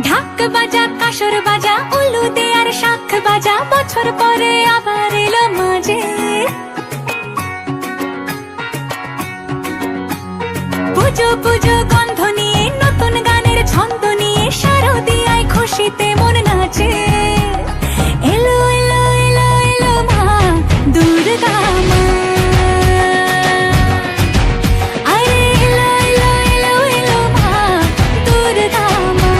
ঢাক বাজা কাসর বাজা উলু দে আর শাখ বাজা, বছর পরে আবার এলো মাঝে। পুজো পুজো গন্ধ নিয়ে নতুন গানের ছন্দ নিয়ে শারদিয়ায় খুশিতে মন নাচে। এলো এলো এলো এলো মা দুর্গা মা, আরে এলো এলো এলো এলো মা দুর্গা মা।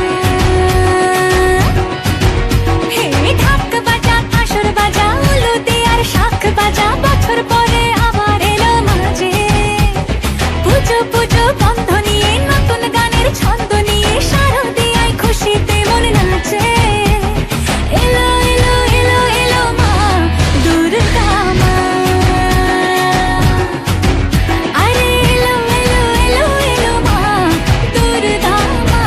হে ঢাক বাজা কাসর বাজা উলু দে আর শাখ বাজা, বছর পরে আবার এলো মাঝে। পুজো পুজো গন্ধ নিয়ে নতুন গানের ছন্দ নিয়ে শারদিয়ায় খুশিতে মন নাচে। এলো এলো এলো এলো মা দুর্গা মা, আরে এলো এলো এলো এলো মা দুর্গা মা।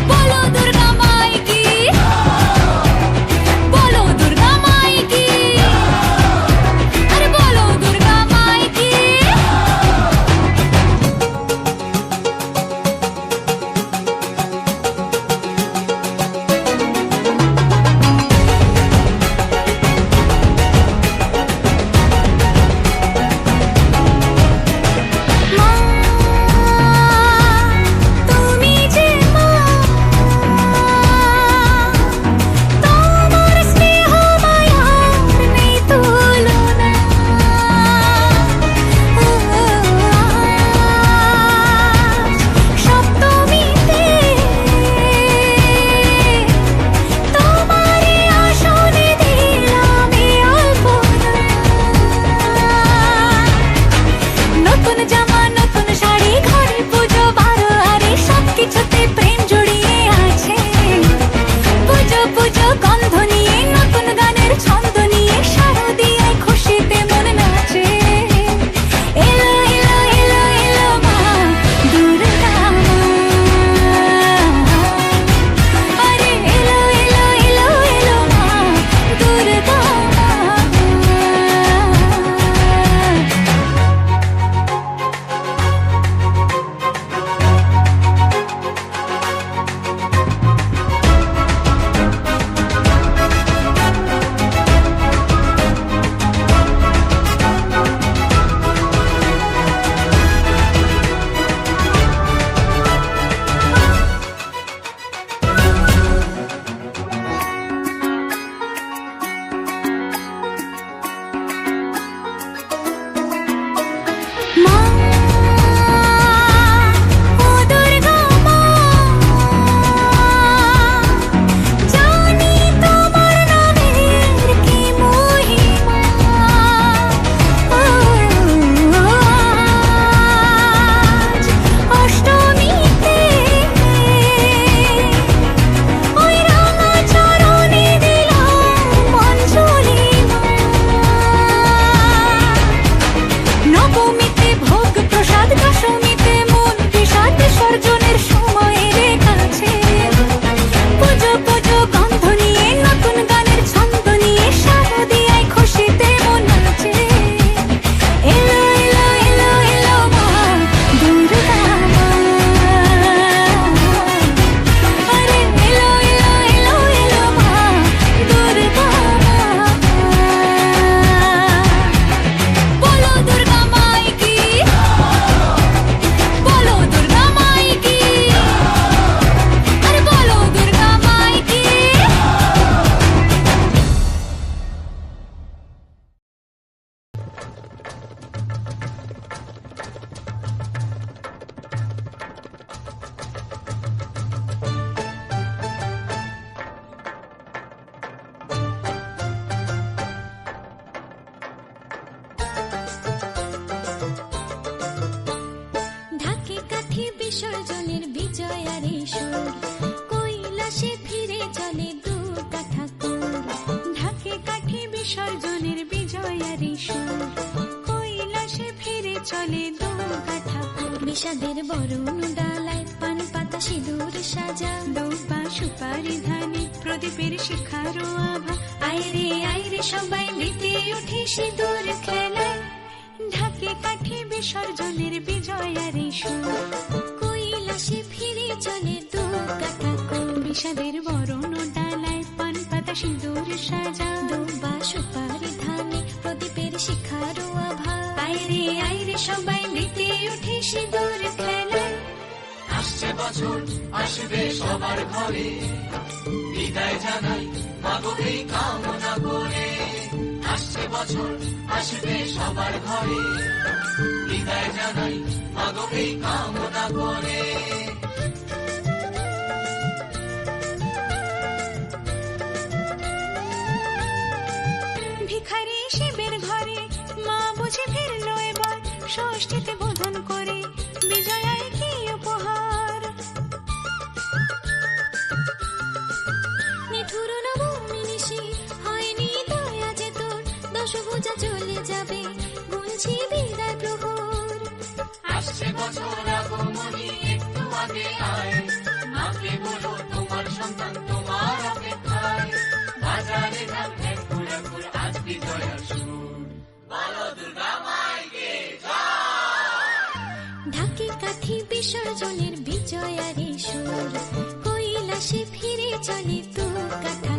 বলো দুর্গা মাই কি, বলো দুর্গা মাই কি, আরে বলো দুর্গা মাই কি। মা তুমি যে মা, তোমার স্নেহ মায়ার নেই তুলনা। সপ্তমীতে তোমারই আসনে দিলাম এই অল্পনা। নতুন জামা নতুন শাড়ি ঘরে পুজো বারো আরে সবকিছুতে প্রেম জড়িয়ে আছে। পুজো পুজো গন্ধ নিয়ে নতুন গানের ছন্দ নিয়ে শারদিয়ায় খুশিতে মন নাচে। এলো এলো এলো এলো মা দুর্গা মা, আরে এলো এলো এলো এলো মা দুর্গা মা। মা ও দুর্গা মা, জানি তোমার নামের কি মহিমা। আজ অষ্টমীতে ওই রাঙা চরণে দিলাম অঞ্জলি মা। নবমীতে ভোগ প্রসাদ, দশমীতে মন বিষাদ বিসর্জনের সময়ের কাছে। পুজো পুজো গন্ধ নিয়ে নতুন গানের ছন্দ নিয়ে শারদিয়ায় খুশিতে মন নাচে। এলো এলো এলো এলো মা দুর্গা মা, আরে এলো এলো এলো এলো মা দুর্গা মা। বলো দুর্গা মাই কি, বলো দুর্গা মাই কি, আরে বলো দুর্গা মাই কি। ঢাকে কাঠি বিসর্জনের বিজয়ারে সুর, কৈলাসে ফিরে চলে দুর্গা ঠাকুর। ঢাকে কাঠি বিসর্জনের বিজয়ারে সুর, কৈলাসে ফিরে চলে দুর্গা ঠাকুর। বিষাদের বরণ ডালায় পান পাতা সিঁদুর সাজা, দৌপা সুপারি ধানে প্রদীপের শিখারো আভা। আইরে সবাই মেতে উঠে সিঁদুর খেলায়। ঢাকে কাঠি বিসর্জনের বিজয়ারে সুর, কৈলাসে বিষাদের বরণ ডালায় পান পাতা সিঁদুর সাজা দুবা সুপারি ধানে প্রদীপের শিখারো আভা আইরে আইরে সবাই মেতে উঠে সিঁদুর খেলায় আসছে বছর আসবে সবার ঘরে বিদায় জানাই মাগো এই কামনা করে আসছে বছর আসবে সবার ঘরে বিদায় জানাই মাগো এই কামনা করে ভিখারি শিবের ঘরে মা বুঝে ফিরলো এবার ষষ্ঠীতে বোধন করে বিজয়ায় কি উপহার নিঠুর নবমী নিশি হয়নি দয়া যে তোর দশভুজা চলে যাবে গুনছি বিদায় প্রহর আসছে বছর আগমনী একটু আগে আয় মাকে বলো তোমার সন্তান তোমার অপেক্ষায় বাজারে ধান ঘুরে আজ বিজয়ার সুর বলো দুর্গা মাইকে ঢাকি কাঠি বিসর্জনের বিজয়ারে সুর কৈলাসে ফিরে চলে তু কাঠা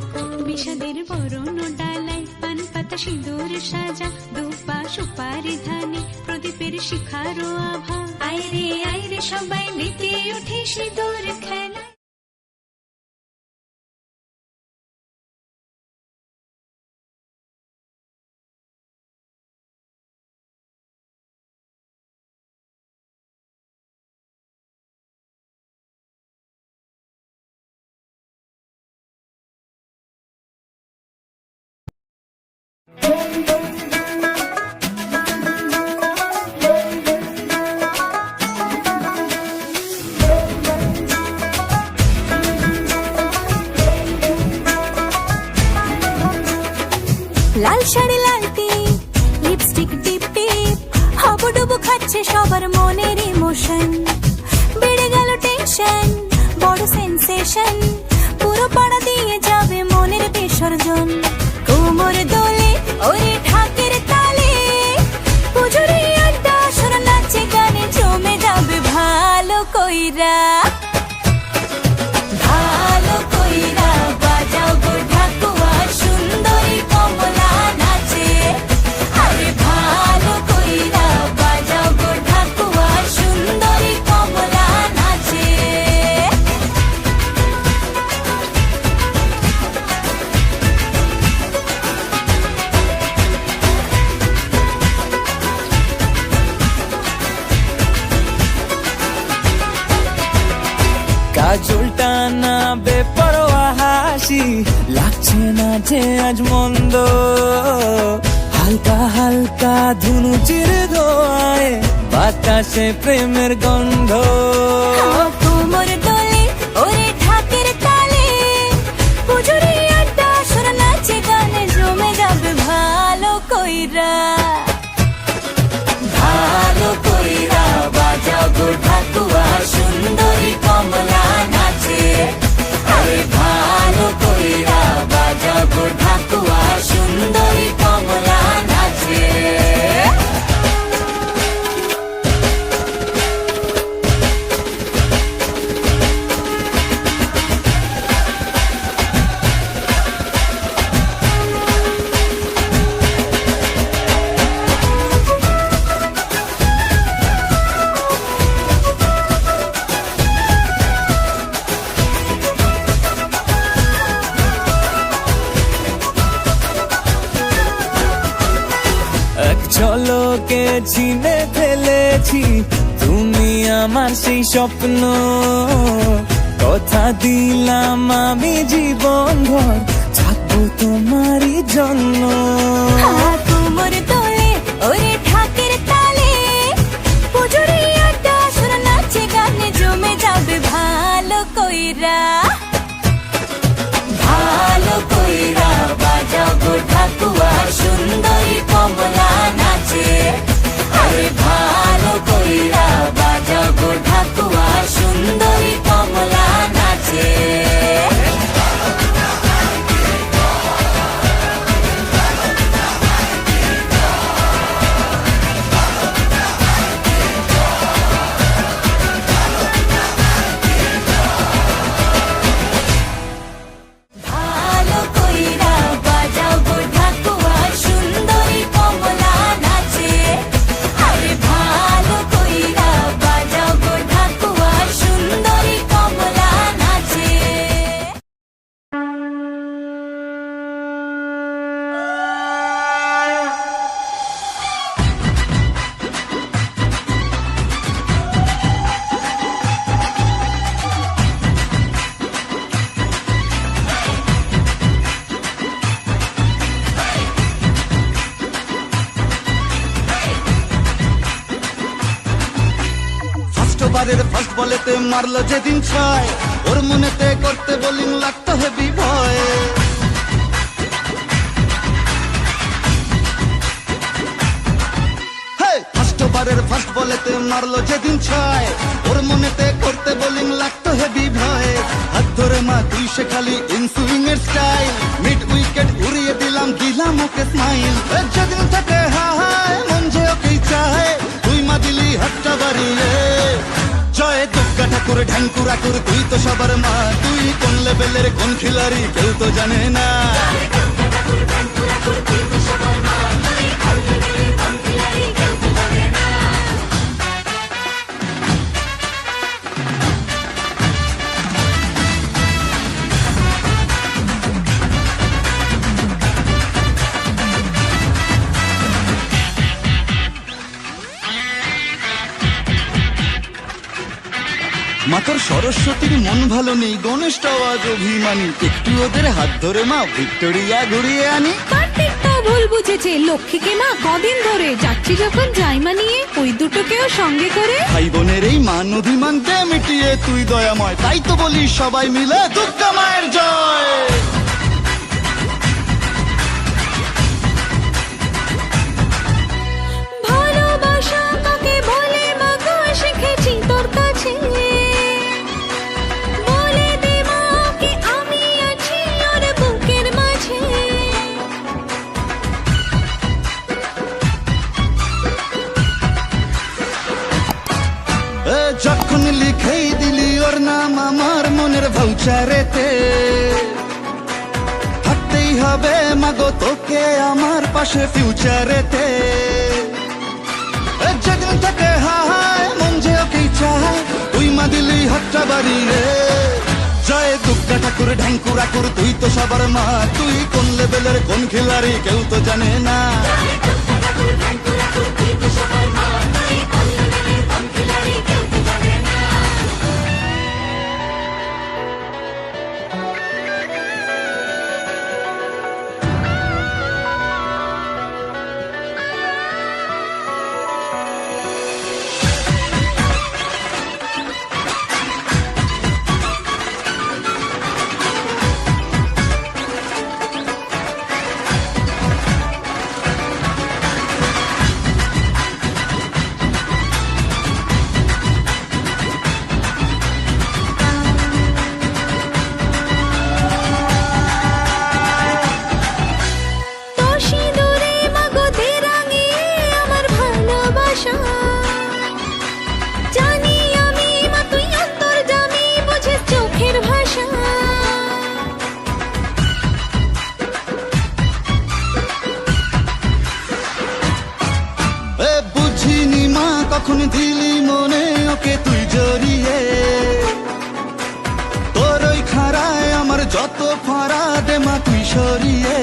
বিষাদের বরণ ডালায় পান পাতা সিঁদুর সাজা দুপা সুপারি ধানে প্রদীপের শিখারো আভা আইরে আইরে সবাই মেতে উঠে সিঁদুর খেলা লাল শাড়ি লাল টিপ লিপস্টিক টিপ টিপ হাবুডুবু খাচ্ছে সবার মনের ইমোশন বেড়ে গেল টেনশন বড় সেন্সেশন পুরো পাড়া দিয়ে যাবে মনের বিসর্জন কোমর দোলে ওরে ঢাকের তালে পুজোরে আড্ডা সুর নাচে গানে জমে যাবে ভালো কইরা ভালো কইরা বাজাও গো ঢাকুয়া সুন্দরী কমলা নাচে আরে ভালো কইরা বাজাও গো ঢাকুয়া সুন্দরী কমলা নাচে কাজলটা না বেপরোয়া হাসি লাগছে না যে আজ মন্দ হালকা হালকা ধুনুচির ধোয়ায় বাতাসে প্রেমের গন্ধ কোমর দোলে ওরে ঢাকের তালে পুজোরে আড্ডা সুর নাচে গানে জমে যাবে ভালো কইরা ভালো কইরা বাজাও গো ঢাকুয়া সুন্দরী কমলা নাচে আরে ভালো কইরা বাজাও গো ঢাকুয়া সুন্দরী কমলা নাচে এক ঝলকে চিনে ফেলেছি তুমি আমার সেই স্বপ্ন কথা দিলাম আমি জীবন ভর থাকবো তোমারই জন্য কোমর দোলে ওরে ঢাকের তালে পুজোরে আড্ডা সুর নাচে গানে জমে যাবে ভালো কইরা ভালো কইরা বাজাও গো ঢাকুয়া সুন্দরী কমলা নাচে আরে ভালো কইরা বাজাও গো ঢাকুয়া সুন্দরী কমলা নাচে বলেতে মারলো যেদিন ছয়, ওর মনেতে করতে বোলিং লাগতো হেভি ভয়। ফার্স্ট ওভারের ফার্স্ট বলেতে মারলো যেদিন ছয়, ওর মনেতে করতে বোলিং লাগতো হেভি ভয়। হাত ধরে মা তুই সে খালি ইনসুইং এর স্টাইল, মিড উইকেট উড়িয়ে দিলাম ওকে স্মাইল। যেদিন থেকে হায় মন যে ওকেই চায়, তুই মা দিলি হাতটা বাড়িয়ে। জয় দুর্গা ঠাকুর ঢ্যাঙ্কুরা কুর, তুই তো সবার মা, তুই কোন লেভেলের কোন খিলাড়ি কেউ তো জানে না। মাতর সরস্বতীর মন ভালো নেই, গণেশটাও আজ অভিমানী, একটু ওদের হাত ধরে মা ভিক্টোরিয়া ঘুরিয়ে আনি। কার্তিক তো ভুল বুঝেছে, লক্ষ্মীকে মা কদিন ধরে যাচ্ছি যখন জাইমা নিয়ে, ওই দুটোকেও সঙ্গে করে। ভাই বোনের এই মান অভিমানকে মিটিয়ে তুই দয়াময়, তাই তো বলি সবাই মিলে দুর্গা মায়ের জয়। ভালোবাসা কাকে বলে মা গো, শিখেছি তোর কাছে, বলে দে মা কি আমি আছি ওর বুকের মাঝে। যখন লিখেই দিলি ওর নাম আমার মনের ভাউচারেতে, থাকতেই হবে মাগো তোকে আমার পাশে ফিউচারেতে। যেদিন থেকে হায় মন যে ওকেই চায়, তুই মা দিলি হাতটা বাড়িয়ে। জয় দুর্গা ঠাকুর ঢ্যাঙ্কুরা কুর, তুই তো সবার মা, তুই কোন লেভেলের কোন খিলাড়ি কেউ তো জানে না। জানি আমি মা তুই অন্তর্যামী, বুঝিস চোখের ভাষা। বুঝিনি মা কখন দিলি মনে ওকে তুই জড়িয়ে, তোর ওই খাড়ায় আমার যত ফাড়া দে মা তুই সরিয়ে।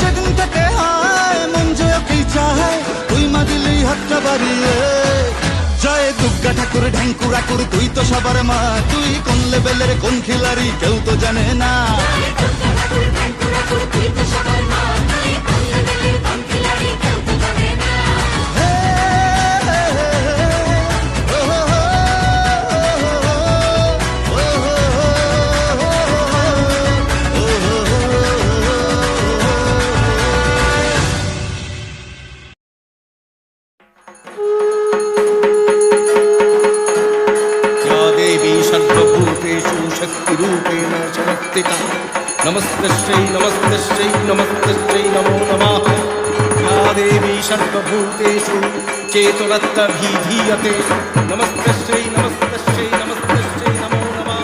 যেদিন থেকে হায় মন যে ওকেই চায়, তুই মা দিলি হাতটা বাড়িয়ে। জয় দুর্গা ঠাকুর ঢ্যাঙ্কুরা কুর, তুই তো সবার মা, তুই কোন লেভেলের কোন খিলাড়ি কেউ তো জানে না। शक्तिरूपेण शक्तिता नमस्तस्यै नमस्तस्यै नमस्तस्यै नमो नमः। या देवी सर्वभूतेषु चेतनत्वभिधीयते नमस्तस्यै नमस्तस्यै नमस्तस्यै नमो नमः।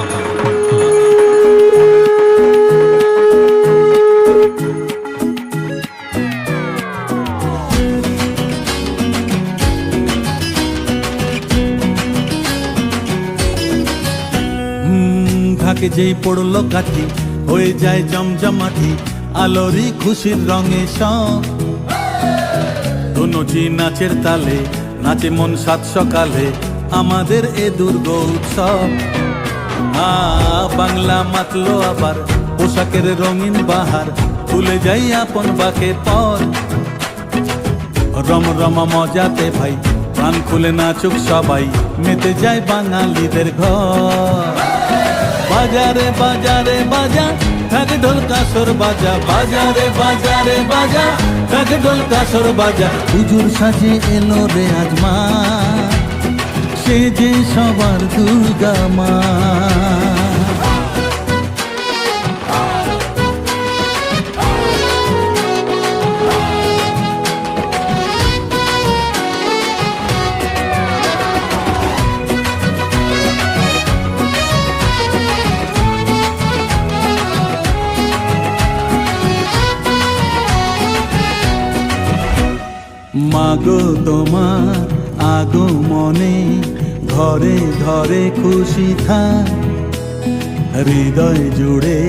ঢাকে যেই পড়লো কাঠি, হয়ে যায় জমজমাটি, আলোরি খুশির রঙে সব। ধনুজি নাচের তালে নাচে মন সাত সকালে, আমাদের এ দুর্গ উৎসব। বাংলা মাতলো আবার পোশাকের রঙিন বাহার, ভুলে যাই আপন বাকের পর। রমরমা মজাতে ভাই প্রাণ খুলে নাচুক সবাই, মেতে যায় বাঙালিদের ঘর। বাজারে বাজারে বাজা, ঢাক ঢোল কাসর বাজা, বাজারে বাজারে বাজা, ঢাক ঢোল কাসর বাজা। হুজুর সাজে এলো রে আজ মা, সে যে সবার দুর্গা মা। মাগো তোমার আগমনে ঘরে ঘরে খুশি থাক, হৃদয় জুড়ে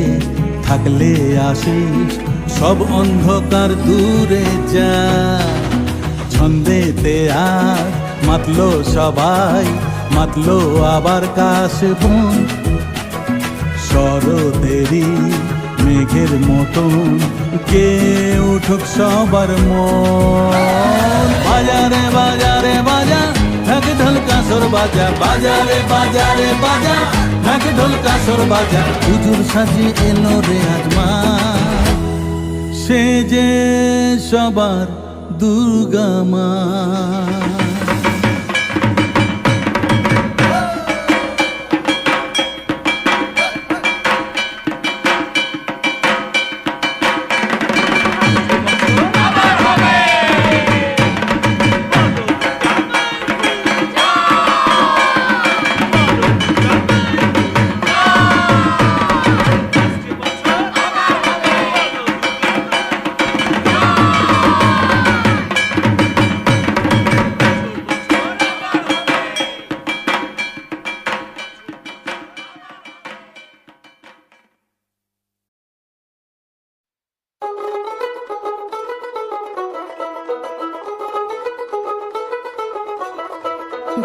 থাকলে আশিস সব অন্ধকার দূরে যা। ছন্দেতে আর মাতলো সবাই, মাতলো আবার কাশবন, শরতেরই মেঘের মতন কে উঠুক সবার মন। বাজারে বাজারে বাজা, ঢাক ঢোল কাসর বাজা, বাজারে বাজারে বাজা, ঢাক ঢোল কাসর বাজা। হুজুর সাজে এলো রে আজ মা, সে যে সবার দুর্গা মা।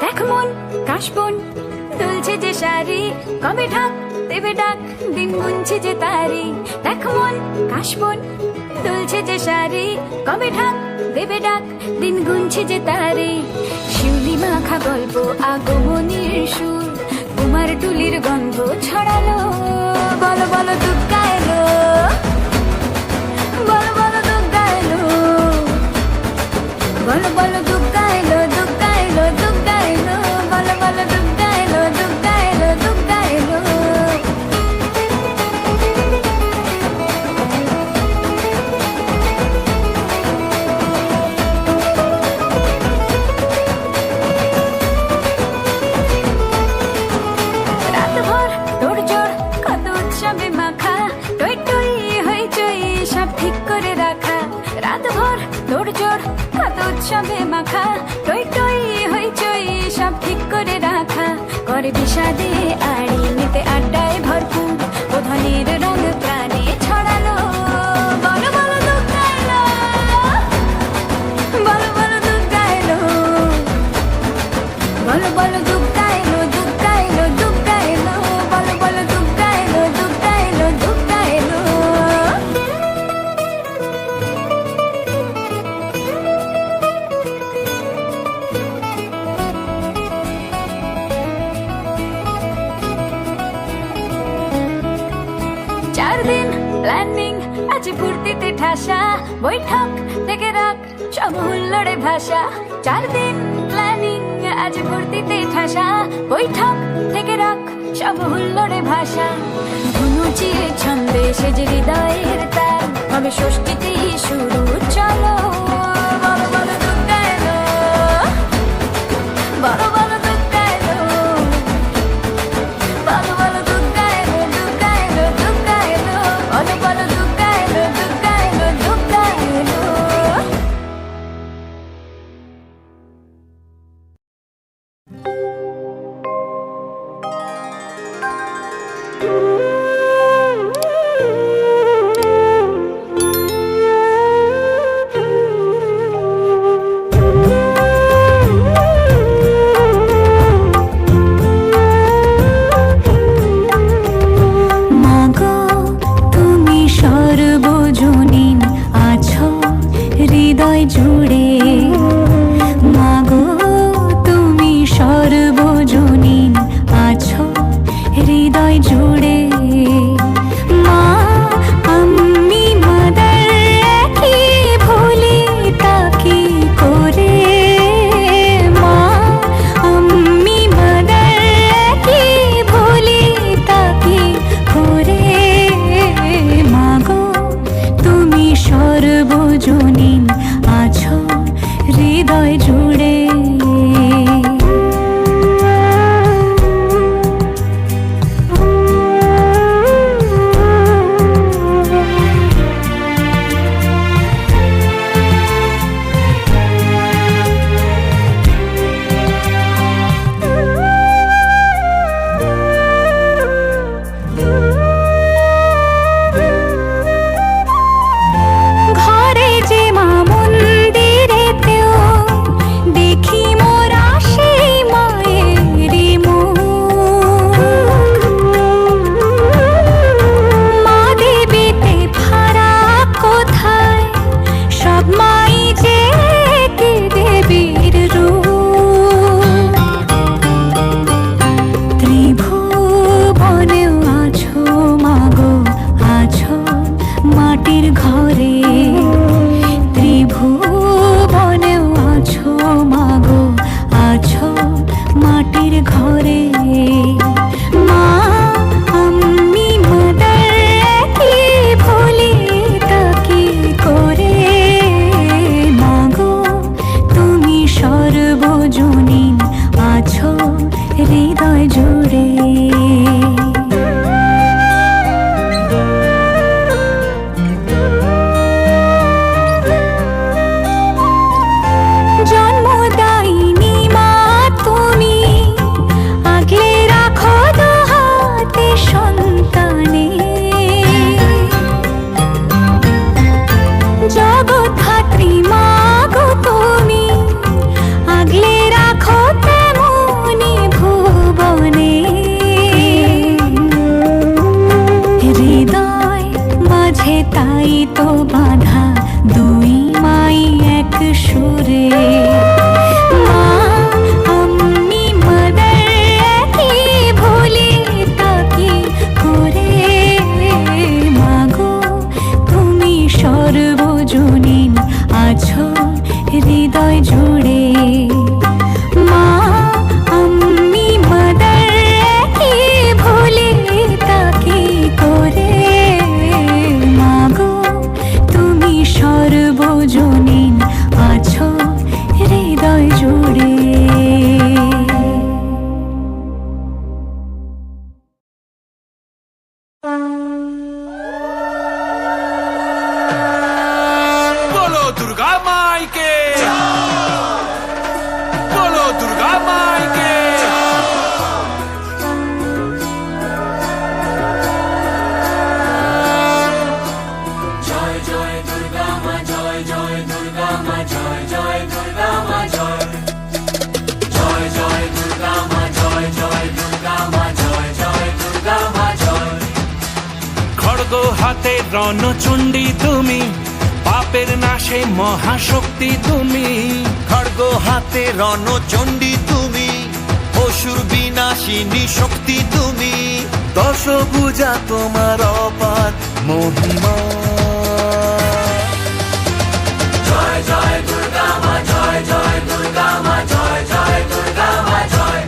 দেখ মন কাশবন দুলছে যে শাড়ি, কবে ঢাক দেবে ডাক দিন গুনছে যে তারি। দেখ মন কাশবন দুলছে যে শাড়ি, কবে ঢাক দেবে ডাক দিন গুনছে যে তারি। শিউলি মাখা গল্প আগমনীর সুর, কুমার টুলির গন্ধ ছড়ালো। বলো বলো দুর্গা এলো, বলো বলো দুর্গা এলো, বলো বলো দুর্গা এলো, দুর্গা এলো, দুর্গা এলো, বলো বলো দুর্গা এলো, দুর্গা এলো, দুর্গা এলো। রাতভর তোড়জোড় কত উৎসবে মাখা, টই টই হইচই সব ঠিক করে রাখা। রাতভর তোড়জোড় কত উৎসবে মাখা, টই টই হইচই সব ঠিক করে রাখা। করে বিষাদে আড়ি মেতে আড্ডায় ভরপুর, প্রধানের রঙ প্রাণে ছড়ালো। বলো বলো দুর্গা এলো, বলো বলো দুর্গা এলো, বলো বলো দুর্গা এলো, দুর্গা এলো, দুর্গা এলো, বলো বলো দুর্গা এলো, দুর্গা এলো, দুর্গা এলো। চার দিন প্ল্যানিং আছে ফুর্তিতে ঠাসা, বৈঠক থেকে রাখ সব হুল্লোড়ে ভাষা। চার দিন প্ল্যানিং আছে ফুর্তিতে ঠাসা, বৈঠক থেকে রাখ সব হুল্লোড়ে ভাষা। ধনুচির ছন্দে সেজে হৃদয়ের তার, হবে ষষ্ঠীতেই শুরু চলো। বলো বলো দুর্গা এলো, বলো বলো দুর্গা এলো, বলো বলো দুর্গা এলো, দুর্গা এলো, দুর্গা এলো, বলো বলো দুর্গা এলো, দুর্গা এলো, দুর্গা এলো। মাগো তুমি সর্বজনীন আছো হৃদয় জুড়ে, মাগো হৃদয় জুড়ে। জন্মদায়িনী মা তুমি, আগলে রাখো দুহাতে সন্তানে। জগৎধাত্রী মা গো তুমি, আগলে রাখো তেমনি ভুবনে। হৃদয় মাঝে তাই তো বাঁধা দুই মাই এক সুরে। মা আমি মাদার একই ভুলি তাকি করে। মাগো তুমি সর্বজনীন আছো হৃদয় জুড়ে। মা আমি মাদার একই ভুলি তাকি করে। মাগো তুমি সর্বজনীন আছো হৃদয় জুড়ে। बोलो दुर्गा माई के, बोलो दुर्गा माई के। जय जय दुर्गा माँ, जय जय दुर्गा माँ, जय जय दुर्गा माँ, जय जय जय दुर्गा माँ, जय जय दुर्गा माँ, जय जय दुर्गा माँ, जय। খড়গ হাতে রণচণ্ডী তুমি, পাপের নাশে মহাশক্তি তুমি। খড়গ হাতে রণচণ্ডী তুমি, অসুর বিনাশিনী শক্তি তুমি। দশভুজা তোমার অপার মহিমা। জয় জয় দুর্গা মা, জয় জয় দুর্গা মা, জয় জয় দুর্গা মা, জয়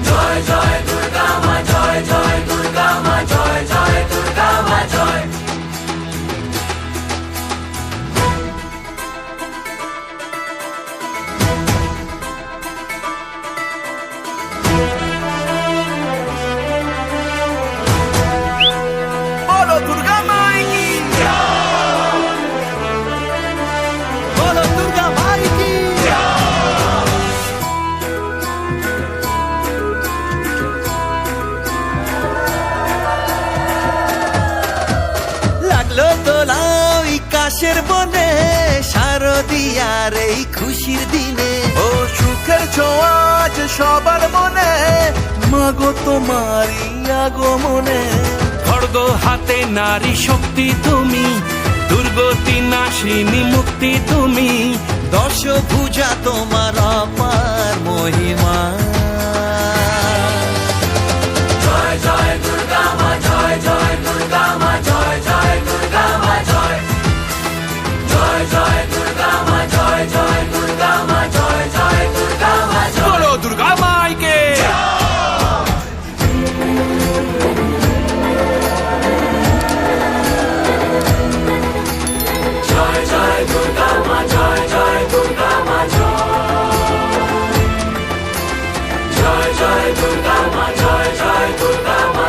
জয় জয় দুর্গা মা, জয় জয় দুর্গা মা, জয় জয় দুর্গা মা, জয়। बोलो दुर्गा माई की, বলো দুর্গা মাই কি। লাগলো দোলা ওই কাশের বনে, শারদিয়ার এই খুশির দিনে। ও সুখের ছোঁয়া আজ সবার মনে, মাগো তোমারই আগমনে। খড়গ হাতে নারী শক্তি তুমি, দুর্গতি নাশিনী মুক্তি তুমি। দশভুজা তোমার অপার মহিমা। জয় জয় দুর্গা মা, জয় জয় দুর্গা মা, জয় জয় দুর্গা মা, জয় জয় জয় দুর্গা মা, জয় জয় দুর্গা মা, জয় জয় দুর্গা মা, জয়। बोलो दुर्गा माई के। জয় জয় দুর্গা মা, জয় জয় দুর্গা মা, জয় জয় দুর্গা মা, জয় জয় দুর্গা মা,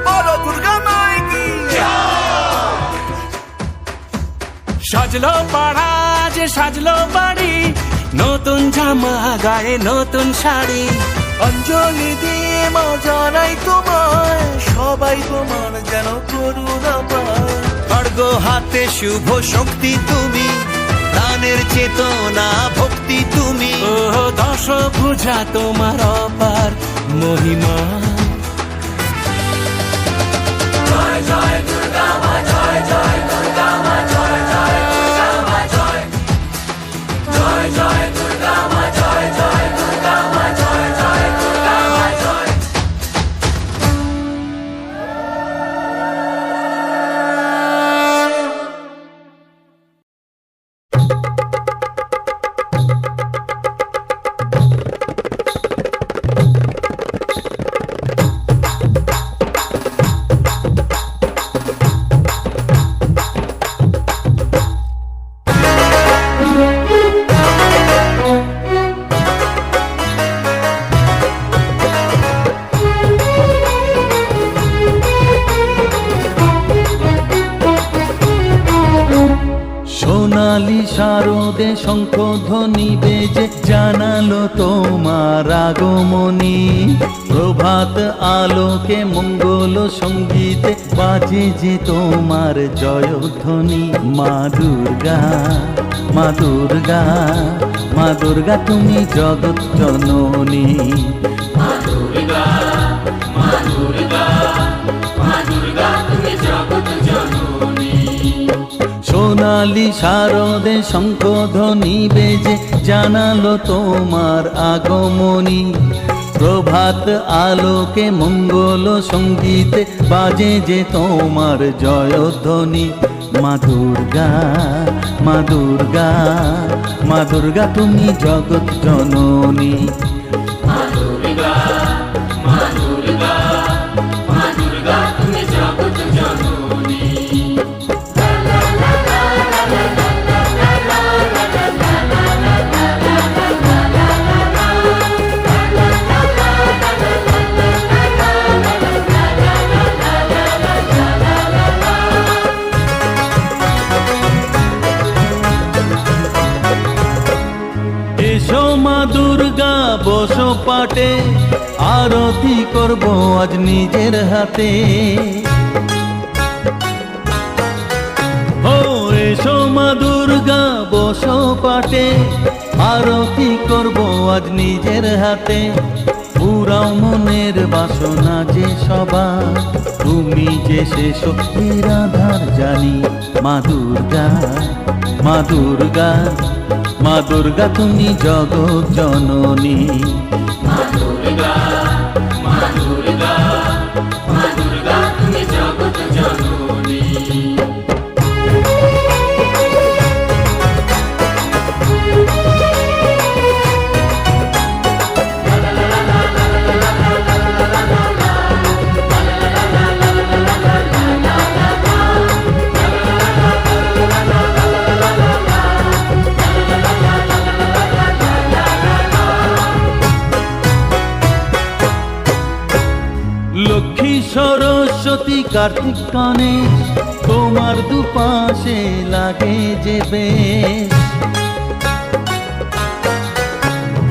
बोलो दुर्गा माई की। সাজলো পাড়া যে সাজলো বাড়ি, নতুন জামা গায়ে নতুন শাড়ি। অঞ্জলি দিয়ে মা জানাই তোমায়, সবাই তোমার যেন করুণা পায়। খড়গ হাতে শুভ শক্তি তুমি, প্রাণের চেতনা ভক্তি তুমি। ও দশভুজা তোমার অপার মহিমা। জয় জয় দুর্গা মা, জয় জয় দুর্গা মা, জয় জয় দুর্গা মা, জয় জয় জয় দুর্গা মা, জয় জয় দুর্গা মা, জয় জয় দুর্গা মা, জয়। শারদে শঙ্খ ধ্বনি বেজে জানালো তোমার আগমনী। প্রভাত আলোকে মঙ্গল সঙ্গীতে বাজে যে তোমার জয়ধ্বনি। মা দুর্গা, মা দুর্গা, মা দুর্গা তুমি জগৎ জননী। মা দুর্গা, মা দুর্গা, মা দুর্গা তুমি জগৎ জননী। সোনালি শারদে শঙ্খ ধ্বনি বেজে জানালো তোমার আগমনী। প্রভাত আলোকে মঙ্গল সঙ্গীতে বাজে যে তোমার জয়ধ্বনি। মা দুর্গা, মা দুর্গা, মা দুর্গা তুমি জগৎ জননী। মা দুর্গা, মা দুর্গা, মা দুর্গা তুমি জগৎ জননী। এসো মা দুর্গা বসো পাটে, আরতি করব আজ নিজের হাতে। ও এসো মা দুর্গা বসো পাটে, আরতি করব আজ নিজের হাতে। পুরাও মনের বাসনা যে সবার, তুমি যে সে শক্তির আধার জানি। মা দুর্গা, মা দুর্গা, মা দুর্গা তুমি জগৎ জননী। মা দুর্গা, মা দুর্গা, মা দুর্গা তুমি জগৎ জননী। লক্ষ্মী সরস্বতী কার্তিক গণেশ, তোমার দুপাশে লাগে যে বেশ।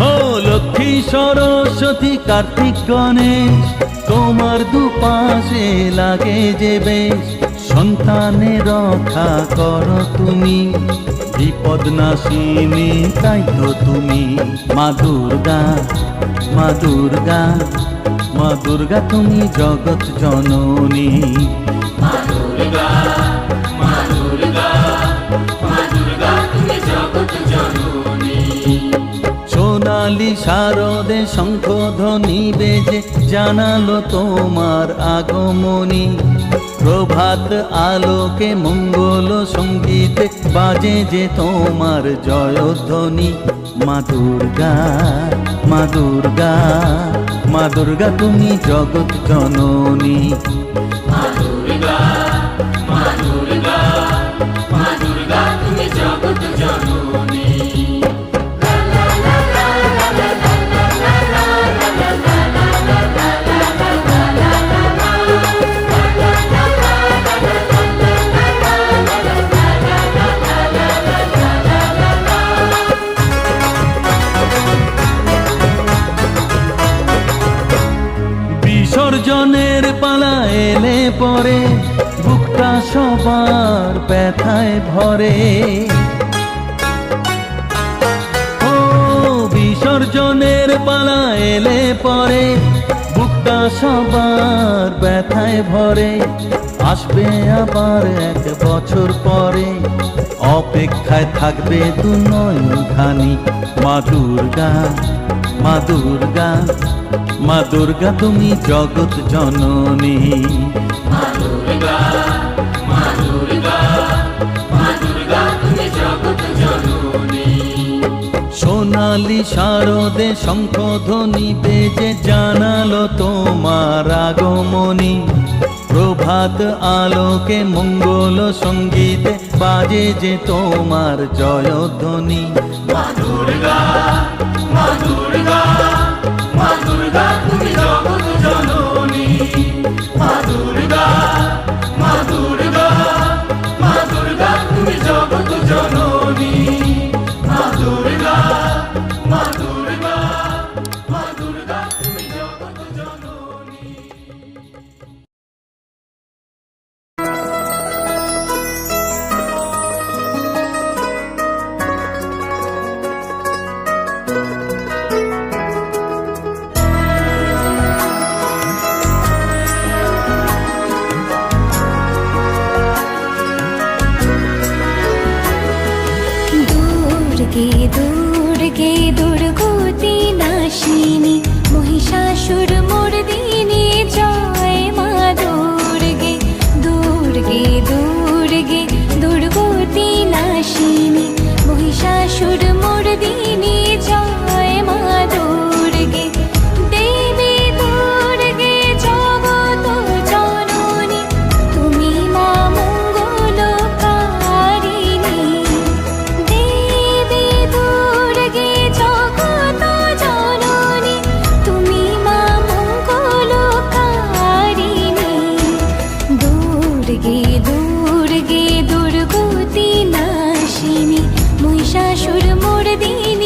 ও লক্ষ্মী সরস্বতী কার্তিক গণেশ, তোমার দুপাশে লাগে যে বেশ। সন্তানের রক্ষা করো তুমি, বিপদ নাশিনী তাই তো তুমি। মা দুর্গা, মা দুর্গা, মা দুর্গা তুমি জগৎ জননী। মা দুর্গা, মা দুর্গা, মা দুর্গা তুমি জগৎ জননী। সোনালি শারদে শঙ্খ ধ্বনি বেজে জানালো তোমার আগমনী। প্রভাত আলোকে মঙ্গল সঙ্গীতে বাজে যে তোমার জয়ধ্বনি। মা দুর্গা, মা দুর্গা, মা দুর্গা তুমি জগৎ জননী। মা দুর্গা, মা দুর্গা, মা দুর্গা তুমি জগৎ জননী। বিসর্জনের পালা এলে পরে বুকটা সবার ব্যথায় ভরে। ও বিসর্জনের পালা এলে পরে বুকটা সবার ব্যথায় ভরে। আসবে আবার এক বছর পরে, অপেক্ষায় থাকবে দু নয়ন খানি। মা দুর্গা, মা দুর্গা, মা দুর্গা তুমি জগৎ জননী। মা দুর্গা, মা দুর্গা, মা দুর্গা তুমি জগৎ জননী। সোনালি শারদে শঙ্খ ধ্বনি বেজে জানালো তোমার আগমনী। প্রভাত আলোকে মঙ্গল সঙ্গীতে বাজে যে তোমার জয়ধ্বনি। মা দুর্গা, মা দুর্গা, মা দুর্গা তুমি জগৎ জননী। মা দুর্গা, মা দুর্গা, মা দুর্গা তুমি জগৎ জননী। দুর্গে দুর্গতি নাশিনী মহিষাসুর মর্দিনী জয় মা দুর্গে দুর্গে দুর্গে দুর্গতি নাশিনী মহিষাসুর মর্দিনী জয় মা দুর্গে দেবী দুর্গে জগত জননী তুমি মা মঙ্গলকারিণী দেবী দুর্গে জগত জননী তুমি মা মঙ্গলকারিণী দুর্গে দুর্গে দুর্গতি নাশিনী মহিষাসুর মর্দিনী